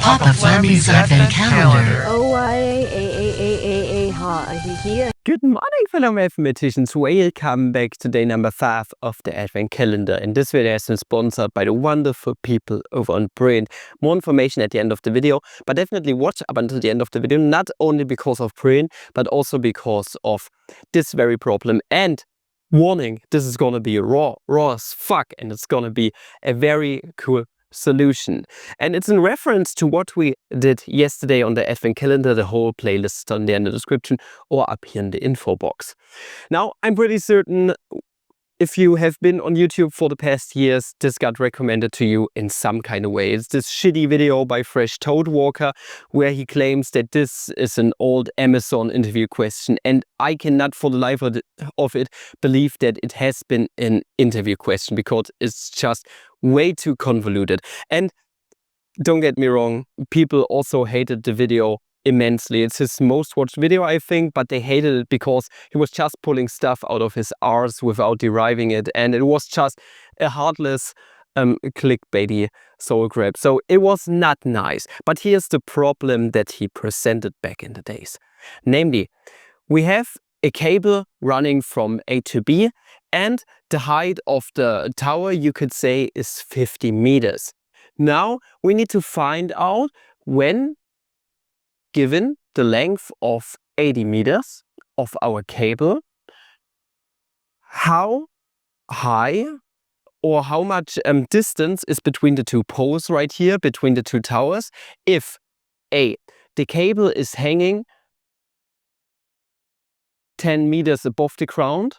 Papa Flammy's Advent Calendar. Good morning, fellow mathematicians. Welcome back to day number 5 of the Advent Calendar. And this video has been sponsored by the wonderful people over on Print. More information at the end of the video, but definitely watch up until the end of the video, not only because of Print, but also because of this very problem. And warning, this is gonna be raw as fuck, and it's gonna be a very cool solution. And it's in reference to what we did yesterday on the Advent Calendar. The whole playlist is on there in the description or up here in the info box. Now, I'm pretty certain if you have been on YouTube for the past years, this got recommended to you in some kind of way. It's this shitty video by Fresh Toad Walker where he claims that this is an old Amazon interview question, and I cannot for the life of it believe that it has been an interview question, because it's just way too convoluted. And don't get me wrong, people also hated the video immensely. It's his most watched video, I think, but they hated it because he was just pulling stuff out of his arse without deriving it, and it was just a heartless clickbaity soul grab. So it was not nice. But here's the problem that he presented back in the days. Namely, we have a cable running from A to B, and the height of the tower, you could say, is 50 meters. Now we need to find out, when given the length of 80 meters of our cable, how high or how much distance is between the two poles right here, between the two towers, if A, the cable is hanging 10 meters above the ground,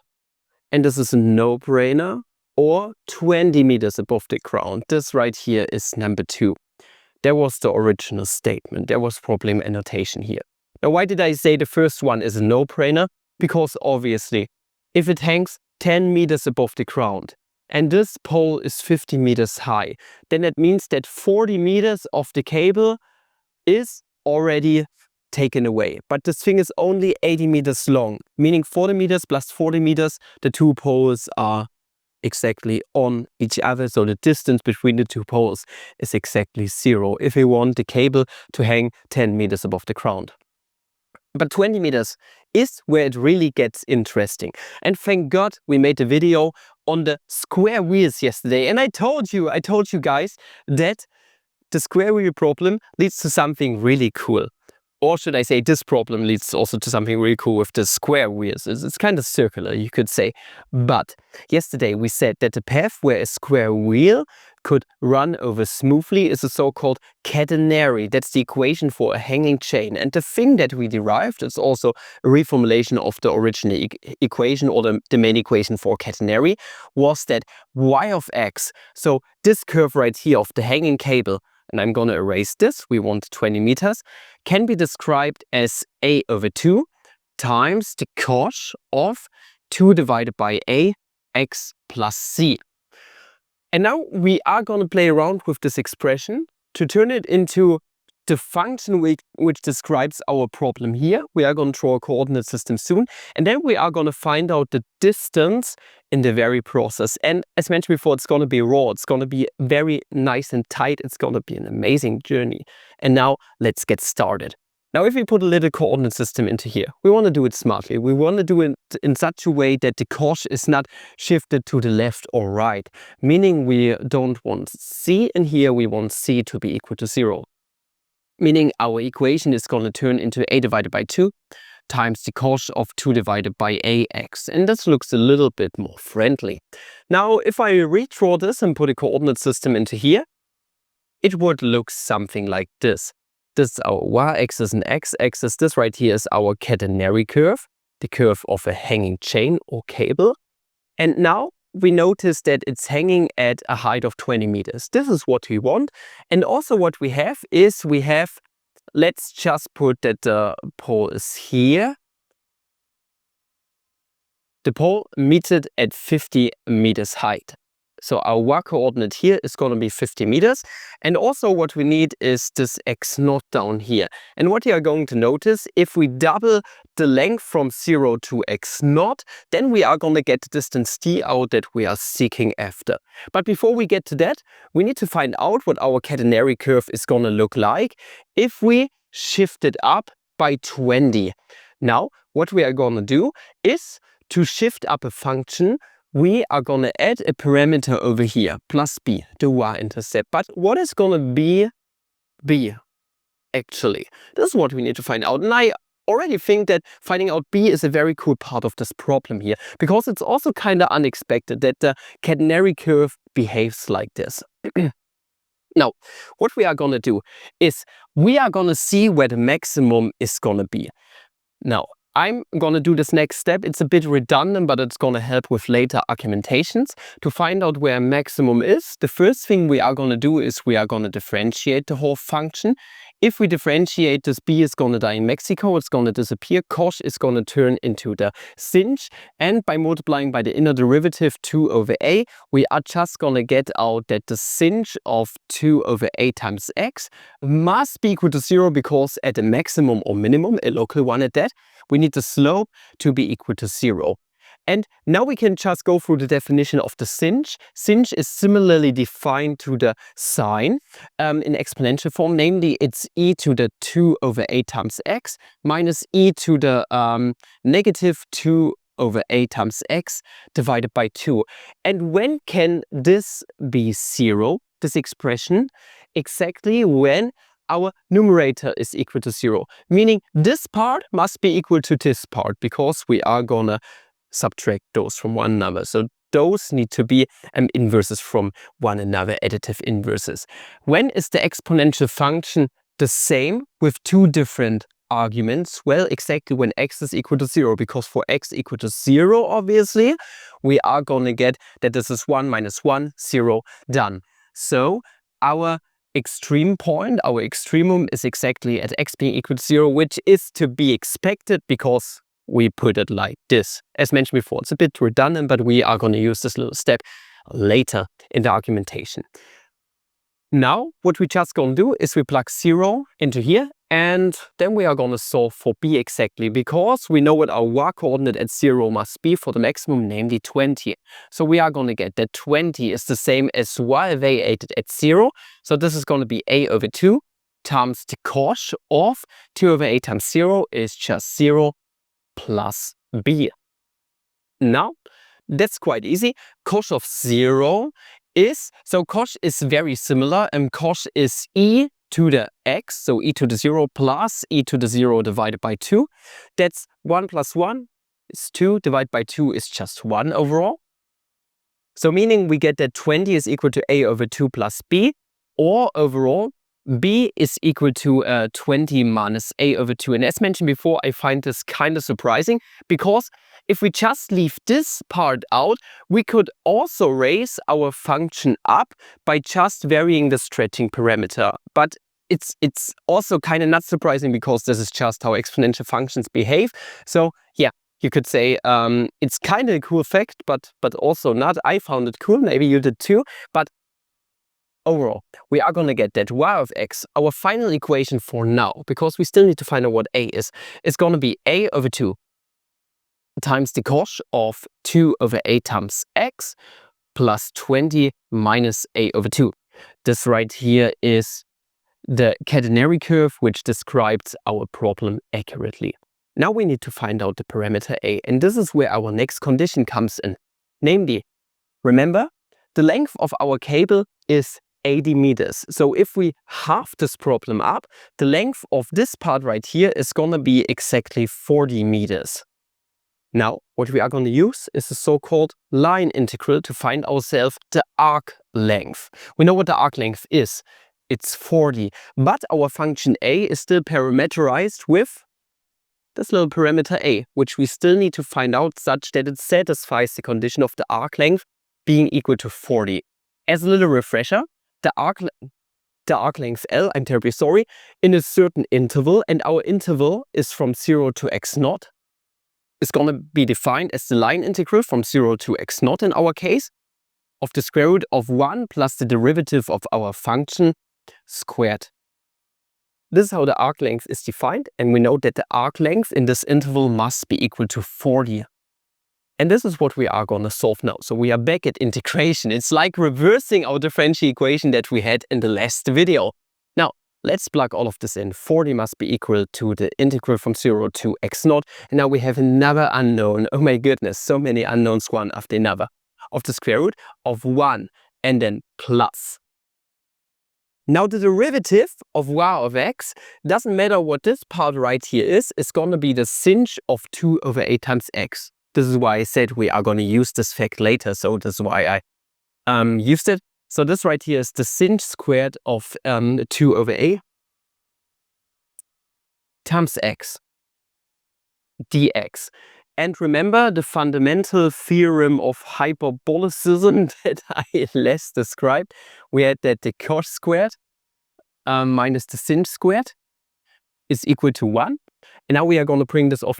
and this is a no-brainer, or 20 meters above the ground. This right here is number 2. There was the original statement. There was problem annotation here. Now, why did I say the first one is a no-brainer? Because obviously, if it hangs 10 meters above the ground and this pole is 50 meters high, then that means that 40 meters of the cable is already taken away. But this thing is only 80 meters long, meaning 40 meters plus 40 meters, the two poles are exactly on each other, so the distance between the two poles is exactly 0 if we want the cable to hang 10 meters above the ground. But 20 meters is where it really gets interesting, and thank God we made a video on the square wheels yesterday. And I told you guys that the square wheel problem leads to something really cool. Or should I say, this problem leads also to something really cool with the square wheels. It's kind of circular, you could say. But yesterday we said that the path where a square wheel could run over smoothly is a so-called catenary. That's the equation for a hanging chain. And the thing that we derived is also a reformulation of the original equation, or the main equation for catenary, was that y of x, so this curve right here of the hanging cable, and I'm going to erase this, we want 20 meters, can be described as a over 2 times the cosh of 2 divided by a x plus c. And now we are going to play around with this expression to turn it into the function which describes our problem here. We are going to draw a coordinate system soon, and then we are going to find out the distance in the very process. And as mentioned before, it's going to be raw. It's going to be very nice and tight. It's going to be an amazing journey. And now let's get started. Now, if we put a little coordinate system into here, we want to do it smartly. We want to do it in such a way that the cosh is not shifted to the left or right, meaning we don't want c in here, we want c to be equal to 0. Meaning our equation is going to turn into a divided by 2 times the cosh of 2 divided by ax. And this looks a little bit more friendly. Now, if I redraw this and put a coordinate system into here, it would look something like this. This is our y-axis and x-axis. This right here is our catenary curve, the curve of a hanging chain or cable. And now we notice that it's hanging at a height of 20 meters. This is what we want. And also what we have is let's just put that the pole is here. The pole meets it at 50 meters height. So our y coordinate here is going to be 50 meters. And also what we need is this x naught down here. And what you are going to notice, if we double the length from 0 to x naught, then we are going to get the distance d out that we are seeking after. But before we get to that, we need to find out what our catenary curve is going to look like if we shift it up by 20. Now, what we are going to do is to shift up a function, we are going to add a parameter over here, plus b, the y-intercept. But what is going to be b, actually? This is what we need to find out. And I already think that finding out b is a very cool part of this problem here, because it's also kind of unexpected that the catenary curve behaves like this. Now, what we are going to do is we are going to see where the maximum is going to be. Now, I'm going to do this next step. It's a bit redundant, but it's going to help with later argumentations. To find out where maximum is, the first thing we are going to do is we are going to differentiate the whole function. If we differentiate, this b is going to die in Mexico, it's going to disappear, cosh is going to turn into the sinh, and by multiplying by the inner derivative 2 over a, we are just going to get out that the sinh of 2 over a times x must be equal to 0, because at the maximum or minimum, a local one at that, we need the slope to be equal to 0. And now we can just go through the definition of the sinh. Sinh is similarly defined to the sine in exponential form. Namely, it's e to the 2 over a times x minus e to the negative 2 over a times x divided by 2. And when can this be 0, this expression? Exactly when our numerator is equal to 0. Meaning this part must be equal to this part, because we are gonna subtract those from one another. So those need to be inverses from one another, additive inverses. When is the exponential function the same with two different arguments? Well, exactly when x is equal to 0, because for x equal to 0, obviously, we are going to get that this is 1 minus 1, 0, done. So our extreme point, our extremum, is exactly at x being equal to 0, which is to be expected because we put it like this. As mentioned before, it's a bit redundant, but we are going to use this little step later in the argumentation. Now, what we just going to do is we plug 0 into here, and then we are going to solve for b exactly, because we know what our y-coordinate at 0 must be for the maximum, namely 20. So we are going to get that 20 is the same as y evaluated at 0. So this is going to be a over 2 times the cosh of 2 over a times 0 is just 0 plus b. Now, that's quite easy. Cosh of 0 is, so cosh is very similar, and cosh is e to the x, so e to the 0 plus e to the 0 divided by 2. That's 1 plus 1 is 2, divided by 2 is just 1 overall. So meaning we get that 20 is equal to a over 2 plus b, or overall, b is equal to 20 minus a over 2. And as mentioned before, I find this kind of surprising, because if we just leave this part out, we could also raise our function up by just varying the stretching parameter. But it's also kind of not surprising, because this is just how exponential functions behave. So yeah, you could say it's kind of a cool fact, but also not. I found it cool, maybe you did too. But overall, we are going to get that y of x, our final equation for now, because we still need to find out what a is going to be a over 2 times the cosh of 2 over a times x plus 20 minus a over 2. This right here is the catenary curve, which describes our problem accurately. Now we need to find out the parameter a, and this is where our next condition comes in. Namely, remember, the length of our cable is 80 meters. So if we halve this problem up, the length of this part right here is going to be exactly 40 meters. Now, what we are going to use is the so-called line integral to find ourselves the arc length. We know what the arc length is. It's 40, but our function a is still parameterized with this little parameter a, which we still need to find out such that it satisfies the condition of the arc length being equal to 40. As a little refresher, the arc length L, I'm terribly sorry, in a certain interval, and our interval is from 0 to x naught, is going to be defined as the line integral from 0 to x naught in our case. of the square root of 1 plus the derivative of our function squared. This is how the arc length is defined, and we know that the arc length in this interval must be equal to 40. And this is what we are going to solve now. So we are back at integration. It's like reversing our differential equation that we had in the last video. Now, let's plug all of this in. 40 must be equal to the integral from 0 to x naught. And now we have another unknown. Oh my goodness, so many unknowns one after another. Of the square root of 1 and then plus. Now the derivative of y of x, doesn't matter what this part right here is, it's going to be the sinh of 2 over a times x. This is why I said we are going to use this fact later, so this is why I used it. So this right here is the sinh squared of 2 over a times x dx. And remember the fundamental theorem of hyperbolicism that I last described. We had that the cos squared minus the sinh squared is equal to 1. And now we are going to bring this off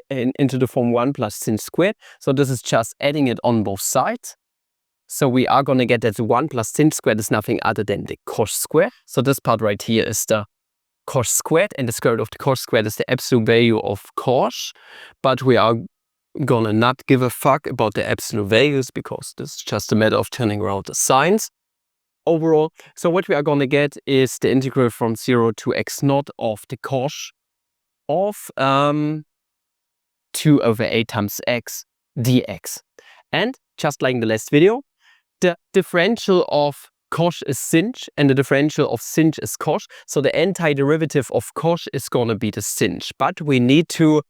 into the form 1 plus sinh squared. So this is just adding it on both sides. So we are going to get that 1 plus sinh squared is nothing other than the cos squared. So this part right here is the cos squared, and the square root of the cos squared is the absolute value of cos. But we are going to not give a fuck about the absolute values because this is just a matter of turning around the signs overall. So what we are going to get is the integral from 0 to x naught of the cos of 2 over a times x dx. And just like in the last video, the differential of cos is sinh and the differential of sinh is cos. So the antiderivative of cos is going to be the sinh. But we need to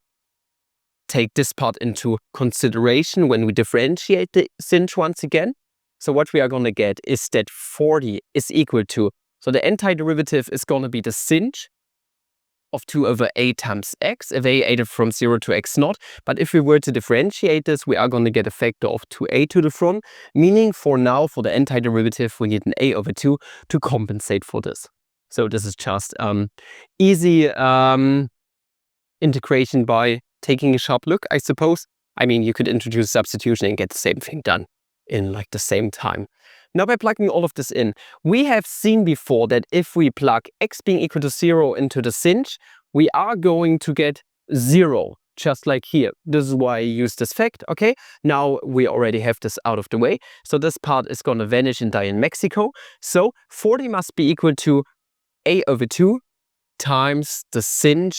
take this part into consideration when we differentiate the sinh once again. So what we are going to get is that 40 is equal to, so the antiderivative is going to be the sinh of 2 over a times x, evaluated from 0 to x naught. But if we were to differentiate this, we are going to get a factor of 2a to the front, meaning for now, for the antiderivative, we need an a over 2 to compensate for this. So this is just easy integration by taking a sharp look, I suppose. I mean, you could introduce substitution and get the same thing done in like the same time. Now by plugging all of this in, we have seen before that if we plug x being equal to 0 into the sinh, we are going to get 0, just like here. This is why I use this fact, okay? Now we already have this out of the way. So this part is going to vanish and die in Mexico. So 40 must be equal to a over 2 times the sinh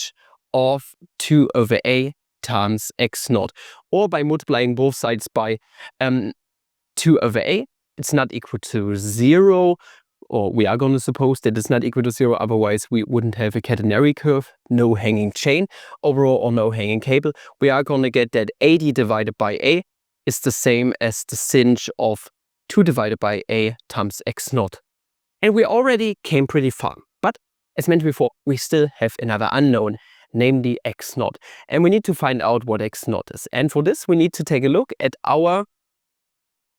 of 2 over a times x naught. Or by multiplying both sides by 2 over a, it's not equal to 0, or we are going to suppose that it's not equal to 0, otherwise we wouldn't have a catenary curve, no hanging chain overall, or no hanging cable. We are going to get that 80 divided by a is the same as the sinh of 2 divided by a times x naught. And we already came pretty far, but as mentioned before, we still have another unknown, namely x naught. And we need to find out what x naught is. And for this, we need to take a look at our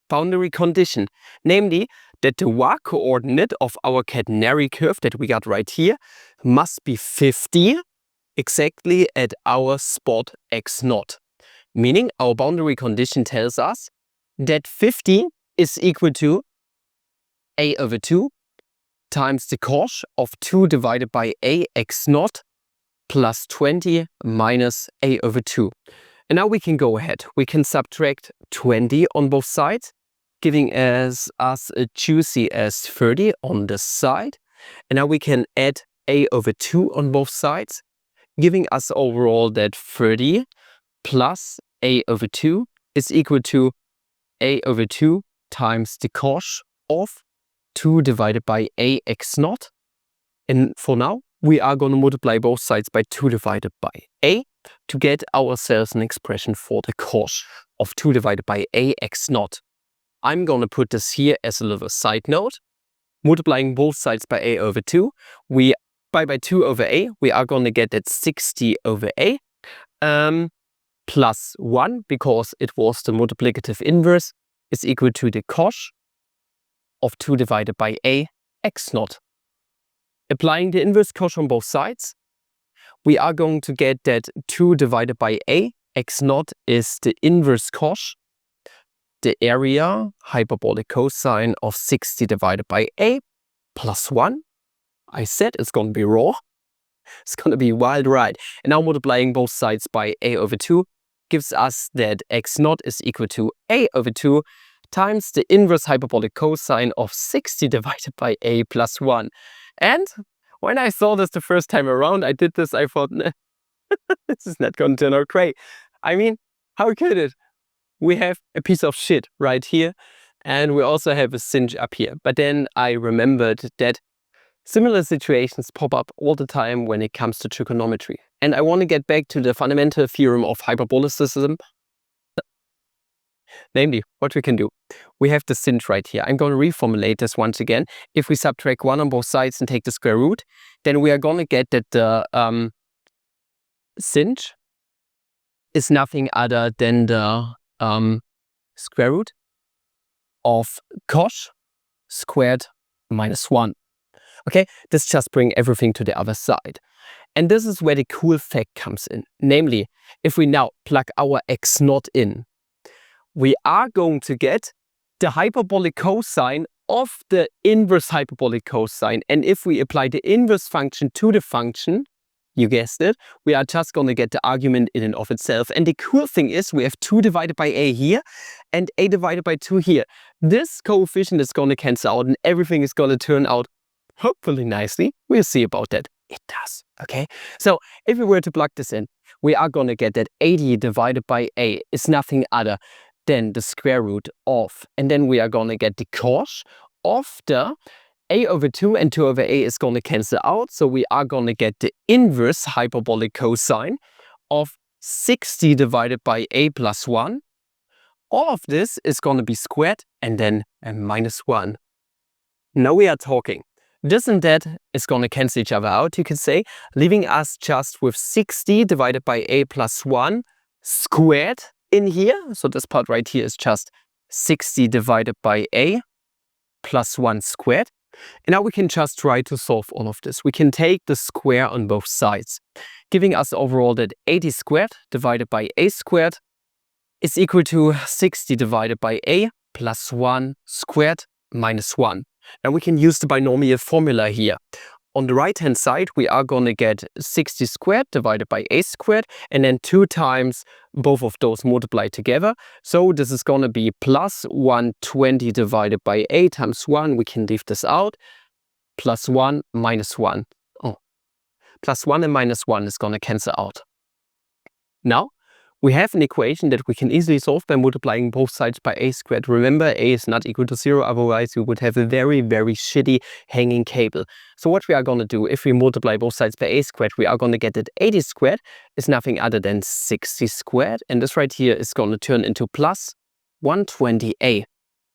boundary condition, namely that the y-coordinate of our catenary curve that we got right here must be 50 exactly at our spot x naught. Meaning our boundary condition tells us that 50 is equal to a over 2 times the cos of 2 divided by a x naught plus 20 minus a over 2. And now we can go ahead. We can subtract 20 on both sides, giving us a juicy as 30 on this side. And now we can add a over 2 on both sides, giving us overall that 30 plus a over 2 is equal to a over 2 times the cos of 2 divided by a x naught. And for now, we are going to multiply both sides by 2 divided by a to get ourselves an expression for the cos of 2 divided by a x naught. I'm going to put this here as a little side note. Multiplying both sides by a over 2, by 2 over a, we are going to get that 60 over a plus 1, because it was the multiplicative inverse, is equal to the cos of 2 divided by a x naught. Applying the inverse cos on both sides, we are going to get that 2 divided by a x naught is the inverse cos the area hyperbolic cosine of 60 divided by a plus 1. I said it's going to be raw. It's going to be wild ride. And now multiplying both sides by a over 2 gives us that x naught is equal to a over 2 times the inverse hyperbolic cosine of 60 divided by a plus 1. And when I saw this the first time around, I did this, I thought, nah, this is not going to turn out great. I mean, how could it? We have a piece of shit right here, and we also have a singe up here. But then I remembered that similar situations pop up all the time when it comes to trigonometry. And I want to get back to the fundamental theorem of hyperbolicism. Namely, what we can do. We have the singe right here. I'm going to reformulate this once again. If we subtract 1 on both sides and take the square root, then we are going to get that the singe is nothing other than the square root of cos squared minus 1. Okay, this just brings everything to the other side. And this is where the cool fact comes in. Namely, if we now plug our x naught in, we are going to get the hyperbolic cosine of the inverse hyperbolic cosine. And if we apply the inverse function to the function, you guessed it, we are just going to get the argument in and of itself. And the cool thing is we have 2 divided by a here and a divided by 2 here. This coefficient is going to cancel out and everything is going to turn out hopefully nicely. We'll see about that. It does. Okay. So if we were to plug this in, we are going to get that 80 divided by a is nothing other than the square root of, and then we are going to get the cos of the a over 2 and 2 over a is going to cancel out. So we are going to get the inverse hyperbolic cosine of 60 divided by a plus 1. All of this is going to be squared and then a minus 1. Now we are talking. This and that is going to cancel each other out, you could say, leaving us just with 60 divided by a plus 1 squared in here. So this part right here is just 60 divided by a plus 1 squared. And now we can just try to solve all of this. We can take the square on both sides, giving us overall that 80 squared divided by a squared is equal to 60 divided by a plus 1 squared minus 1. Now we can use the binomial formula here. On the right hand side, we are going to get 60 squared divided by a squared and then 2 times both of those multiplied together. So this is going to be plus 120 divided by a times 1. We can leave this out. Plus 1 minus 1. Oh, plus 1 and minus 1 is going to cancel out. Now, we have an equation that we can easily solve by multiplying both sides by a squared. Remember, a is not equal to 0, otherwise we would have a very, very shitty hanging cable. So what we are going to do, if we multiply both sides by a squared, we are going to get that 80 squared is nothing other than 60 squared. And this right here is going to turn into plus 120a.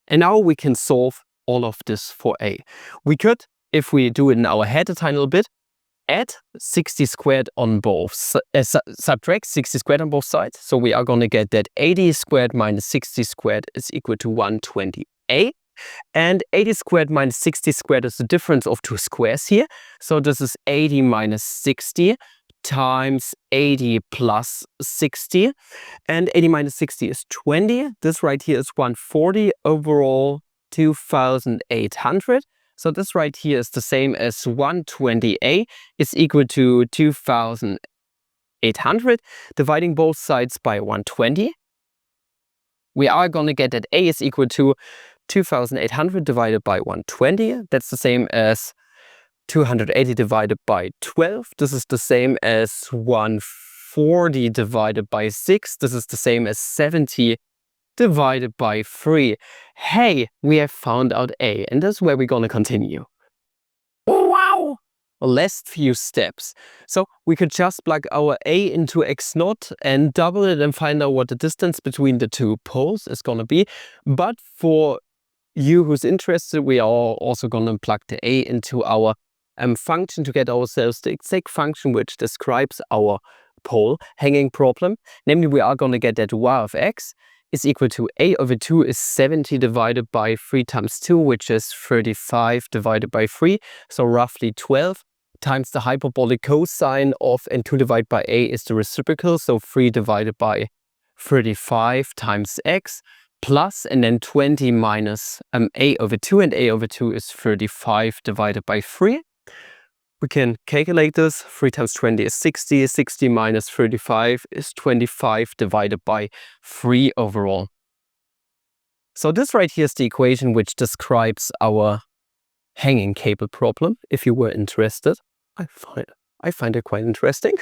And now we can solve all of this for a. We could, if we do it in our head a tiny little bit, add 60 squared on both, subtract 60 squared on both sides. So we are going to get that 80 squared minus 60 squared is equal to 120a. And 80 squared minus 60 squared is the difference of 2 squares here. So this is 80 minus 60 times 80 plus 60. And 80 minus 60 is 20. This right here is 140, overall 2,800. So this right here is the same as 120a is equal to 2,800. Dividing both sides by 120. We are going to get that a is equal to 2,800 divided by 120. That's the same as 280 divided by 12. This is the same as 140 divided by 6. This is the same as 70 divided by 3. Hey, we have found out a, and that's where we're going to continue. Wow! Last few steps. So we could just plug our a into x naught and double it and find out what the distance between the two poles is going to be. But for you who's interested, we are also going to plug the a into our function to get ourselves the exact function which describes our pole hanging problem. Namely, we are going to get that y of x is equal to a over 2 is 70 divided by 3 times 2, which is 35 divided by 3. So roughly 12 times the hyperbolic cosine of, and 2 divided by a is the reciprocal. So 3 divided by 35 times x plus, and then 20 minus a over 2, and a over 2 is 35 divided by 3. We can calculate this. 3 times 20 is 60. 60 minus 35 is 25 divided by 3 overall. So this right here is the equation which describes our hanging cable problem, if you were interested. I find it quite interesting.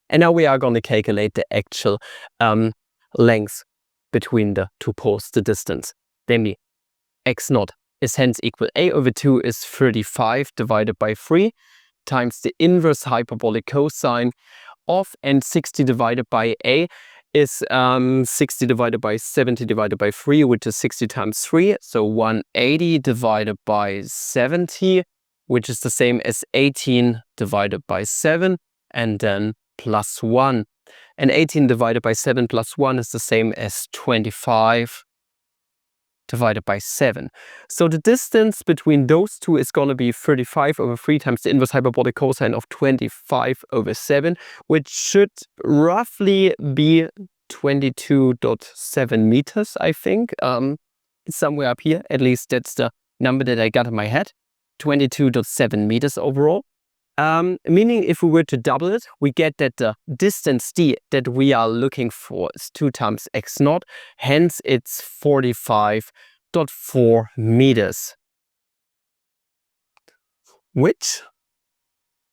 And now we are going to calculate the actual length between the two poles, the distance. Namely, x naught is hence equal a over 2 is 35 divided by 3 times the inverse hyperbolic cosine of, and 60 divided by a is 60 divided by 70 divided by 3, which is 60 times 3. So 180 divided by 70, which is the same as 18 divided by 7, and then plus 1. And 18 divided by 7 plus 1 is the same as 25 divided by 7. So the distance between those two is going to be 35 over 3 times the inverse hyperbolic cosine of 25 over 7, which should roughly be 22.7 meters, I think. It's somewhere up here. At least that's the number that I got in my head. 22.7 meters overall. Meaning if we were to double it, we get that the distance d that we are looking for is 2 times x naught. Hence, it's 45.4 meters. Which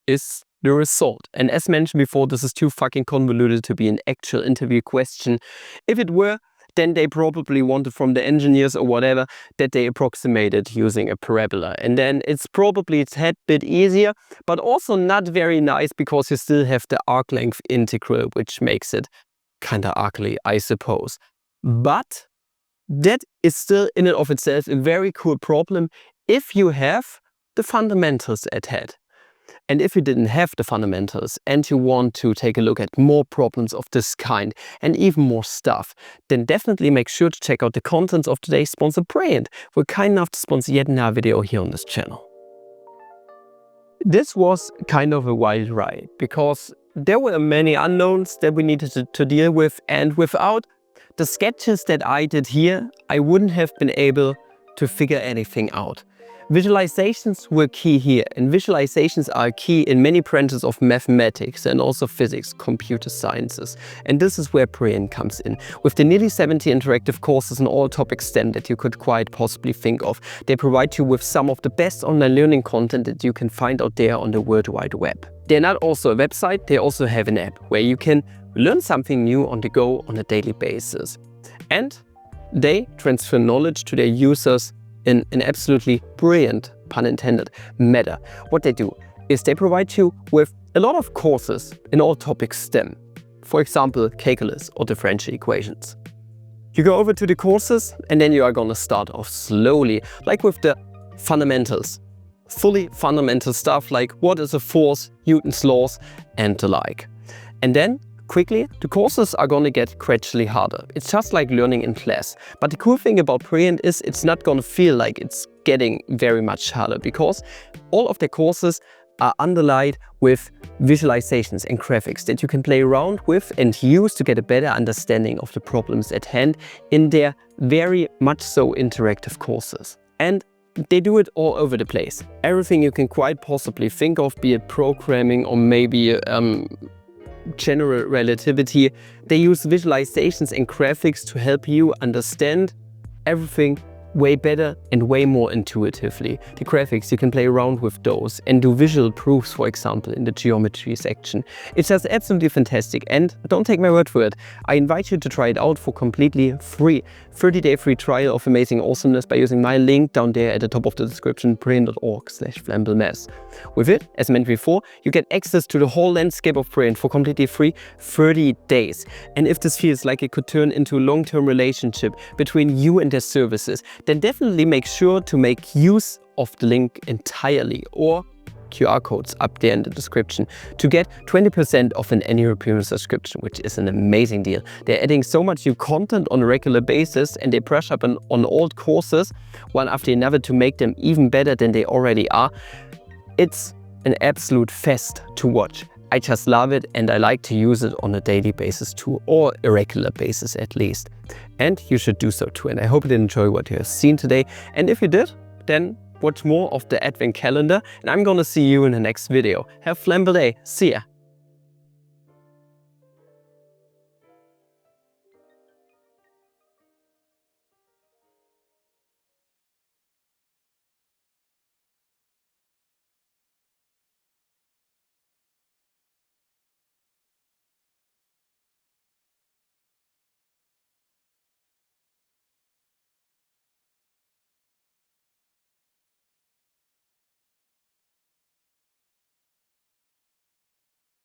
is the result. And as mentioned before, this is too fucking convoluted to be an actual interview question. If it were, then they probably wanted from the engineers or whatever that they approximated using a parabola. And then it's probably a tad bit easier, but also not very nice because you still have the arc length integral, which makes it kind of ugly, I suppose. But that is still in and of itself a very cool problem if you have the fundamentals at hand. And if you didn't have the fundamentals and you want to take a look at more problems of this kind and even more stuff, then definitely make sure to check out the contents of today's sponsor, Brilliant. We're kind enough to sponsor yet another video here on this channel. This was kind of a wild ride because there were many unknowns that we needed to deal with, and without the sketches that I did here, I wouldn't have been able to figure anything out. Visualizations were key here, and visualizations are key in many branches of mathematics and also physics, computer sciences. And this is where Brilliant comes in. With the nearly 70 interactive courses on all topics STEM that you could quite possibly think of, they provide you with some of the best online learning content that you can find out there on the World Wide Web. They're not also a website, they also have an app where you can learn something new on the go on a daily basis. And they transfer knowledge to their users in an absolutely brilliant, pun intended, manner. What they do is they provide you with a lot of courses in all topics STEM. For example, calculus or differential equations. You go over to the courses and then you are going to start off slowly, like with the fundamentals. Fully fundamental stuff like what is a force, Newton's laws, and the like. And then quickly, the courses are going to get gradually harder. It's just like learning in class. But the cool thing about Brilliant is it's not going to feel like it's getting very much harder because all of the courses are underlined with visualizations and graphics that you can play around with and use to get a better understanding of the problems at hand in their very much so interactive courses. And they do it all over the place. Everything you can quite possibly think of, be it programming or maybe general relativity, they use visualizations and graphics to help you understand everything way better and way more intuitively. The graphics, you can play around with those and do visual proofs, for example, in the geometry section. It's just absolutely fantastic, and don't take my word for it. I invite you to try it out for completely free. 30-day free trial of amazing awesomeness by using my link down there at the top of the description, brilliant.org/flammablemess. With it, as mentioned before, you get access to the whole landscape of Brilliant for completely free 30 days. And if this feels like it could turn into a long-term relationship between you and their services, then definitely make sure to make use of the link entirely, or QR codes up there in the description, to get 20% off an annual premium subscription, which is an amazing deal. They're adding so much new content on a regular basis, and they brush up on old courses one after another to make them even better than they already are. It's an absolute fest to watch. I just love it, and I like to use it on a daily basis too, or a regular basis at least. And you should do so too. And I hope you did enjoy what you have seen today. And if you did, then watch more of the Advent calendar, and I'm gonna see you in the next video. Have a flammy day. See ya.